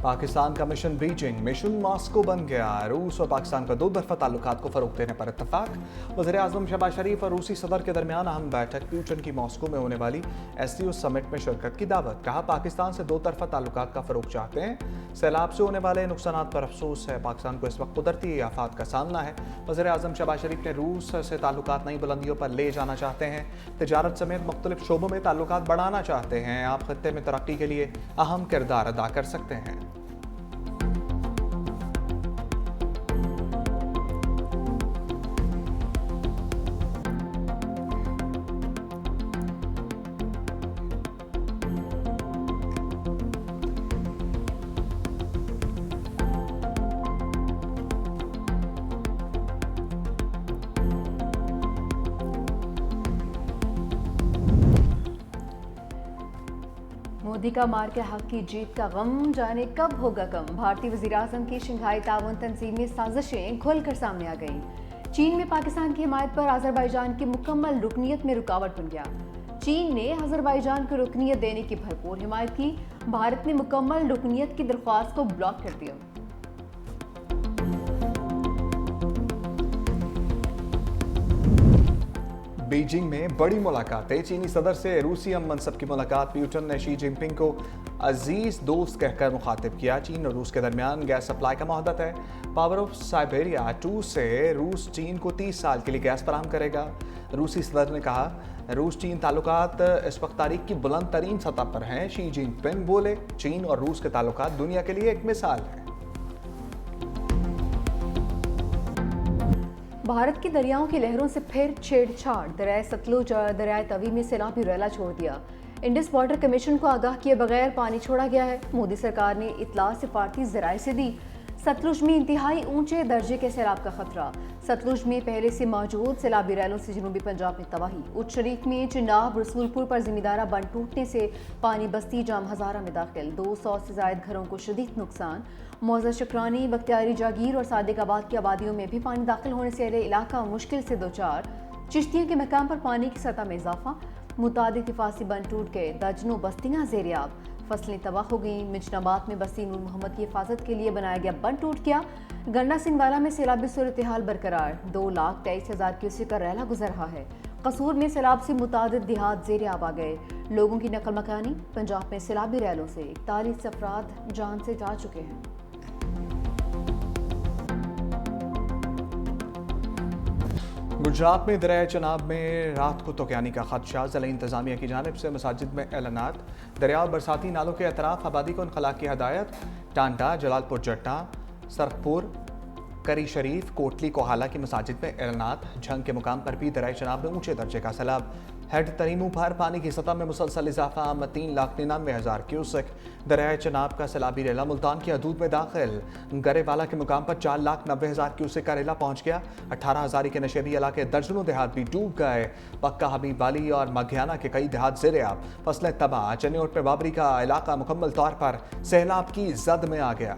पाकिस्तान का mission Beijing, mission Moscow बन गया। रूस और पाकिस्तान का दो तरफा ताल्लुकात को फरोग देने पर इत्तफाक। वज़ीर-ए-आज़म शहबाज शरीफ और रूसी सदर के दरमियान अहम बैठक। पुतिन की मॉस्को में होने वाली SCO समिट में शिरकत की दावत। कहा पाकिस्तान से दो तरफा ताल्लुकात का फरोग चाहते हैं। सैलाब से होने वाले नुकसान पर अफसोस है। पाकिस्तान को इस वक्त कुदरती आफात का सामना है। वज़ीर-ए-आज़म शहबाज शरीफ ने रूस से ताल्लुकात नई बुलंदियों पर ले जाना चाहते हैं। तिजारत समेत मुख्तलिफ शोबों में ताल्लुकात बढ़ाना चाहते हैं। आप खत्ते में तरक्की के लिए अहम किरदार अदा कर सकते हैं। मोदी का मार के हक की जीत का गम जाने कब होगा कम। भारतीय वज़ीर-ए-आज़म की शंघाई ताउन तंजीम में साजिशें खुलकर सामने आ गईं। चीन में पाकिस्तान की हिमायत पर अज़रबैजान की मुकम्मल रुकनीत में रुकावट बन गया। चीन ने अज़रबैजान को रुकनीत देने की भरपूर हिमायत की। भारत ने मुकम्मल रुकनीत की दरख्वास्त को ब्लॉक कर दिया। बीजिंग में बड़ी मुलाकातें। चीनी सदर से रूसी हम मनसब की मुलाकात। पुतिन ने शी जिनपिंग को अजीज दोस्त कहकर मुखातिब किया। चीन और रूस के दरमियान गैस सप्लाई का मुहदत है। पावर ऑफ साइबेरिया 2 से रूस चीन को 30 साल के लिए गैस फराहम करेगा। रूसी सदर ने कहा रूस चीन ताल्लुकात इस वक्त तारीख की बुलंद तरीन सतह पर हैं। शी जिनपिंग बोले चीन और रूस के ताल्लुकात दुनिया के लिए एक मिसाल है। भारत की दरियाओं की लहरों से फिर छेड़छाड़। दरियाए सतलुज और दरियाए तवी में सैलाबी रैला छोड़ दिया। इंडस वाटर कमीशन को आगाह किए बगैर पानी छोड़ा गया है। मोदी सरकार ने इतला सिफारती ज़राए से दी। सतलुज में इंतहाई ऊंचे दर्जे के सैलाब का खतरा। सतलुज में पहले से मौजूद सैलाबी रैलों से जनूबी पंजाब में तबाही। उच्च शरीफ में चिनाब रसूलपुर पर जिमीदारा बंद टूटने से पानी बस्ती जाम हजारा में दाखिल। 200 से जायद घरों को शदीद नुकसान। मौजा शुक्रानी, बख्तियारी जागीर और सादिकाबाद की आबादियों में भी पानी दाखिल होने से अहले इलाका मुश्किल से दो चार। चिश्तियों के मकाम पर पानी की सतह में इजाफा। मुतादिद हिफाजी बंद टूट गए। दर्जनों बस्तियां ज़ेर-ए-आब। फसलें तबाह हो गईं। मिजनाबाद में बस्ती नूर मोहम्मद की हिफाजत के लिए बनाया गया बंद टूट गया। गंडा सिंहवाला में सैलाबी सूरत हाल बरकरार। 2,23,000 क्यूसेक का रैला गुजर रहा है। कसूर में सैलाब से मुतादिद देहात ज़ेर-ए-आब आ गए। लोगों की नकल मकानी। पंजाब में सैलाबी रैलों से 41 अफराद जान से जा चुके हैं। गुजरात में दरिया चनाब में रात को तोक्यानी का खदशा। ज़िला इंतजामिया की जानिब से मसाजिद में ऐलानात। दरिया और बरसाती नालों के अतराफ आबादी को इनखला की हदायत। टांडा, जलालपुर जट्टा, सरखपुर, करी शरीफ, कोटली, कोहाला की मसाजिद में ऐलानात। झंग के मुकाम पर भी दरिया चनाब में ऊंचे दर्जे का सैलाब। हेड तरीमू पर पानी की सतह में मुसलसल इजाफा। 3,99,000 क्यूसेक। दरिया चनाब का सैलाबी रेला मुल्तान की हदूद में दाखिल। गरेवाला के मुकाम पर 4,90,000 क्यूसेक का रेला पहुंच गया। 18,000 के नशेबी इलाके दर्जनों देहात भी डूब गए। पक्का, हबीब वाली और मघियाना के कई देहात ज़ेर-ए-आब। फसलें तबाह। चन्योट में बाबरी का इलाका मुकम्मल तौर पर सैलाब की जद में आ गया।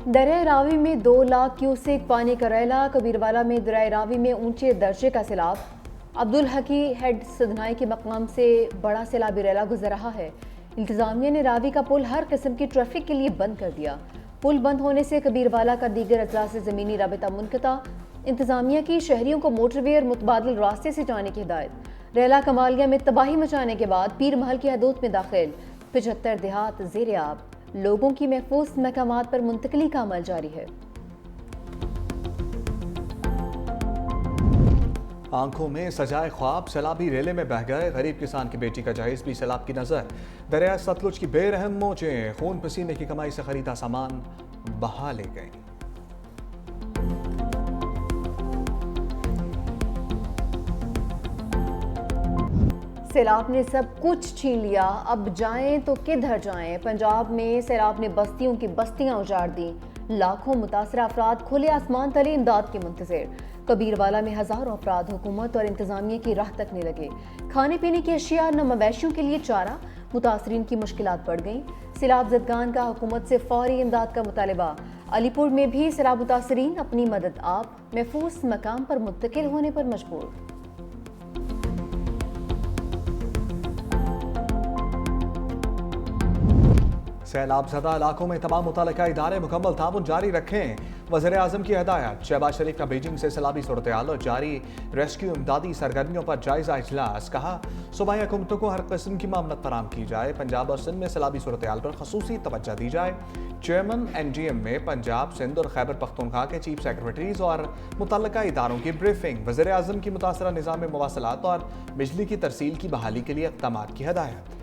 दरिया रावी में 2 लाख क्यूसेक पानी का रैला। कबीरवाला में दरिया रावी में ऊंचे दर्जे का सैलाब। अब्दुल हकी हेड सदनाई के मकाम से बड़ा सैलाबी रैला गुजर रहा है। इंतजामिया ने रावी का पुल हर किस्म की ट्रैफिक के लिए बंद कर दिया। पुल बंद होने से कबीरवाला का दीगर अजला से ज़मीनी राबिता मुनक़ता। इंतजामिया की शहरियों को मोटरवे और मुतबादिल रास्ते से जाने की हिदायत। रैला कमालिया में तबाही मचाने के बाद पीर महल की हदूद में दाखिल। 75 देहात ज़ेर-ए-आब। लोगों की महफूज मकामात पर मुंतकली का अमल जारी है। आंखों में सजाए ख्वाब सैलाबी रेले में बह गए। गरीब किसान की बेटी का जहेज भी सैलाब की नजर। दरिया सतलुज की बेरहम मौजें खून पसीने की कमाई से खरीदा सामान बहा ले गई। सैलाब ने सब कुछ छीन लिया। अब जाएं तो किधर जाएं। पंजाब में सैलाब ने बस्तियों की बस्तियां उजाड़ दी। लाखों मुतासरा अफराद खुले आसमान तले इमदाद के मुंतज़िर। कबीरवाला में हजारों अफराद हुकूमत और इंतजामिया की राह तकने लगे। खाने पीने की अशिया न मवेशियों के लिए चारा। मुतासरीन की मुश्किलात बढ़ गईं। सैलाब ज़दगान का हुकूमत से फौरी इमदाद का मुतालबा। अलीपुर में भी सैलाब मुतासरीन अपनी मदद आप महफूज मकाम पर मुंतकिल होने पर मजबूर। सैलाब ज़दा इलाकों में तमाम मुतल्लिका इदारे मुकम्मल ताउन जारी रखें। वज़ीर आज़म की हदायत। शहबाज शरीफ का बीजिंग से सैलाबी सूरत हाल और जारी रेस्क्यू इमदादी सरगर्मियों पर जायजा इजलास। कहा सूबाई हुकूमतों को हर किस्म की मामलत फराम की जाए। पंजाब और सिंध में सैलाबी सूरत हाल पर खसूसी तवज्जो दी जाए। चेयरमैन NGM में पंजाब, सिंध और खैबर पख्तूनख्वा के चीफ सेक्रेटरीज और मुतल्लिका इदारों की ब्रीफिंग। वज़ीर आज़म की मुतासरा निज़ाम मवासलात और बिजली की तरसील की बहाली के लिए इक़दाम की हदायत।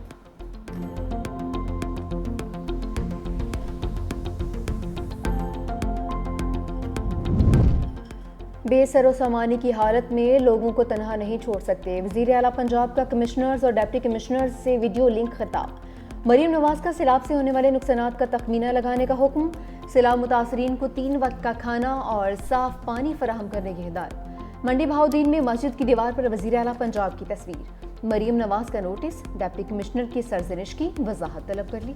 बेसरो सामानी की हालत में लोगों को तनहा नहीं छोड़ सकते। वज़ीर आला पंजाब का कमिश्नर्स और डिप्टी कमिश्नर्स से वीडियो लिंक खिताब। मरीम नवाज का सैलाब से होने वाले नुकसानात का तखमीना लगाने का हुक्म। सैलाब मुतासरीन को 3 वक्त का खाना और साफ पानी फराहम करने की हिदायत। मंडी बहाउद्दीन में मस्जिद की दीवार पर वज़ीर आला पंजाब की तस्वीर। मरीम नवाज का नोटिस। डिप्टी कमिश्नर की सरजनिश की वजाहत तलब कर ली।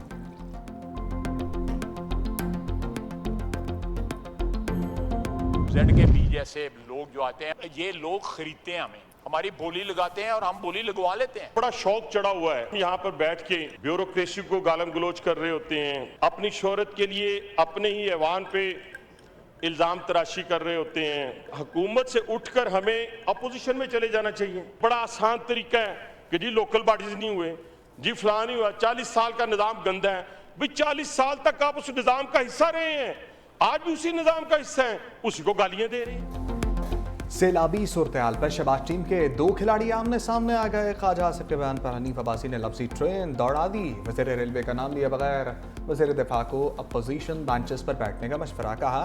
के भी जैसे लोग जो आते हैं, ये लोग खरीदते हैं, हमारी बोली लगाते हैं और हम बोली लगवा लेते हैं। बड़ा शौक चढ़ा हुआ है, यहाँ पर बैठ के ब्यूरोक्रेसी को गालम गलोच कर रहे होते हैं, अपनी शोहरत के लिए अपने ही ऐवान पे इल्जाम तराशी कर रहे होते हैं। हुकूमत से उठकर हमें अपोजिशन में चले जाना चाहिए। बड़ा आसान तरीका है कि जी लोकल बॉडीज नहीं हुए, जी फलां नहीं हुआ, 40 साल का निजाम गंदा है। भाई 40 साल तक आप उस निजाम का हिस्सा रहे हैं, आज भी उसी निजाम का हिस्सा है, उसी को गालियां दे रहे हैं। सैलाबी सूरत हाल पर शहबाज टीम के 2 खिलाड़ी आमने सामने आ गए। ख्वाजा आसिफ के बयान पर हनीफ अब्बासी ने लफ्जी ट्रेन दौड़ा दी। वज़ीर रेलवे का नाम लिया बगैर वज़ीर दिफा को अपोजिशन बेंचेस पर बैठने का मशवरा। कहा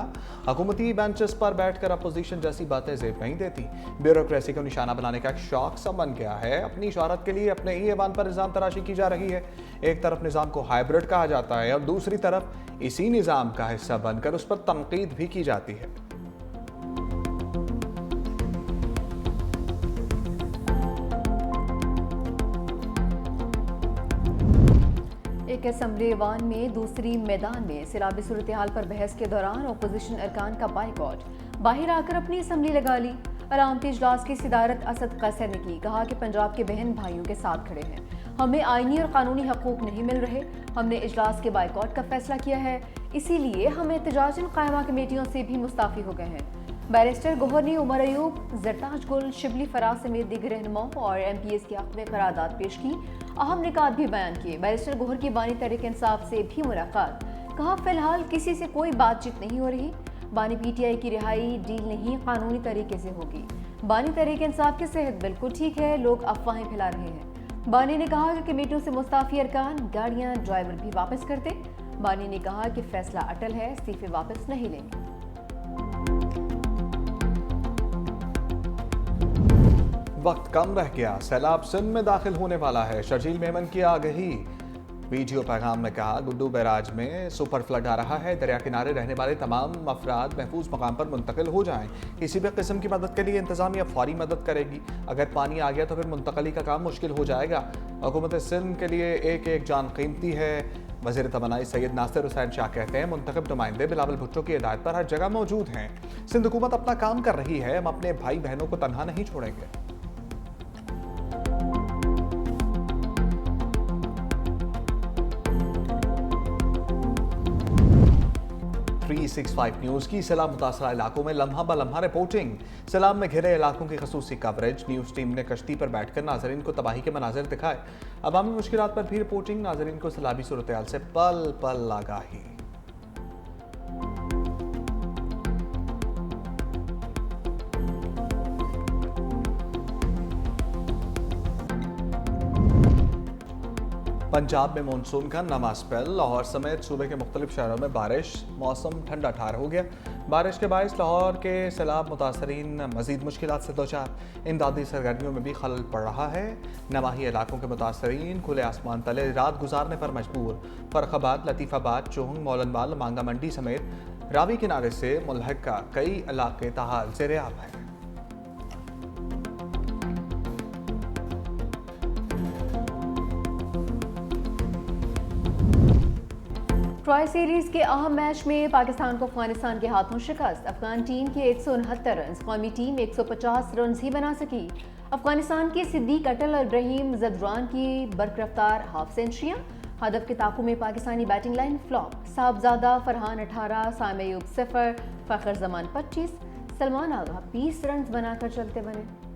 हुकूमती बेंचेस पर बैठकर अपोजिशन जैसी बातें जेब नहीं देती। ब्यूरोक्रेसी को निशाना बनाने का एक शौक सा बन गया है। अपनी शोहरत के लिए अपने ही ऐवान पर निज़ाम तराशी की जा रही है। एक तरफ निज़ाम को हाइब्रिड कहा जाता है और दूसरी तरफ इसी निज़ाम का हिस्सा बनकर उस पर तनकीद भी की जाती है। एक असम्बली ईवान में दूसरी मैदान में सैलाबी सूरत हाल पर बहस के दौरान अपोजिशन अरकान का बाइकॉट। बाहर आकर अपनी असम्बली लगा ली। अलामती इजलास की सदारत असद कैसर ने की। कहा कि पंजाब के बहन भाइयों के साथ खड़े हैं, हमें आईनी और कानूनी हकूक नहीं मिल रहे। हमने इजलास के बाइकॉट का फैसला किया है, इसीलिए हम एहतजाजन कायमा कमेटियों से भी मुस्ताफी हो गए हैं। बैरिस्टर गोहर ने उमर अयूब, जरताज गुल, शिबली फराज समेत दीगर रहनुमाओं और MPs के हक में करारदाद पेश की। अहम निकात भी बयान किए। बैरिस्टर गोहर की बानी तहरीक इंसाफ से भी मुलाकात। कहा फिलहाल किसी से कोई बातचीत नहीं हो रही। बानी PTI की रिहाई डील नहीं, कानूनी तरीके से होगी। बानी तहरीक इंसाफ की सेहत बिल्कुल ठीक है, लोग अफवाहें फैला रहे हैं। बानी ने कहा कि कमेटियों से मुस्ताफी अरकान गाड़ियां ड्राइवर भी वापस कर दे। बानी ने कहा कि फैसला अटल है, इस्तीफे वापस नहीं लेंगे। वक्त कम रह गया, सैलाब सिंध में दाखिल होने वाला है। शर्जील मेमन की आगही। वीडियो पैगाम में कहा गुड्डू बैराज में सुपर फ्लड आ रहा है। दरिया किनारे रहने वाले तमाम अफराद महफूज मकाम पर मुंतकिल हो जाएं। किसी भी किस्म की मदद के लिए इंतजामिया फौरी मदद करेगी। अगर पानी आ गया तो फिर मुंतकली का काम मुश्किल हो जाएगा। हुकूमत सिंध के लिए एक एक जान कीमती है। वज़ीर तवानाई सैयद नासिर हुसैन शाह कहते हैं मुंतखब नुमाइंदे बिलावल भुट्टो की हिदायत पर हर जगह मौजूद हैं। सिंध हुकूमत अपना काम कर रही है, हम अपने भाई बहनों को तनहा नहीं छोड़ेंगे। 365 न्यूज़ की सैलाब मुतासरा इलाकों में लम्हा ब लम्हा रिपोर्टिंग। सैलाब में घिरे इलाकों की खसूसी कवरेज। न्यूज़ टीम ने कश्ती पर बैठकर नाजरीन को तबाही के मनाजिर दिखाए। अवामी मुश्किलात पर भी रिपोर्टिंग। नाजरीन को सैलाबी सूरत हाल से पल पल आगाही। पंजाब में मानसून का नमा स्पेल। लाहौर समेत सूबे के मुख्तलिफ शहरों में बारिश। मौसम ठंडा ठार हो गया। बारिश के बायस लाहौर के सैलाब मुतासरीन मजीद मुश्किलात से दोचार। इमदादी सरगर्मियों में भी खलल पड़ रहा है। नवाही इलाकों के मुतासरीन खुले आसमान तले रात गुजारने पर मजबूर। फर्रुखाबाद, लतीफ़ाबाद, चोहंग, मौलनबाल, मांगा मंडी समेत रावी किनारे से मुल्हका कई इलाके ताहाल ज़ेर-ए-आब हैं। ट्रॉय सीरीज के अहम मैच में पाकिस्तान को अफगानिस्तान के हाथों शिकस्त। अफगान टीम के 169 रन, कौमी टीम 150 रन ही बना सकी। अफगानिस्तान के सिद्दीक अटल और इब्राहिम जदरान की बरकरफ्तार हाफ सेंचुरियां। हदफ के ताकू में Pakistani batting line flop. Sahibzada Farhan 18, Saim Ayub 0, Fakhar Zaman 25, Salman Agha 20 run बनाकर चलते बने।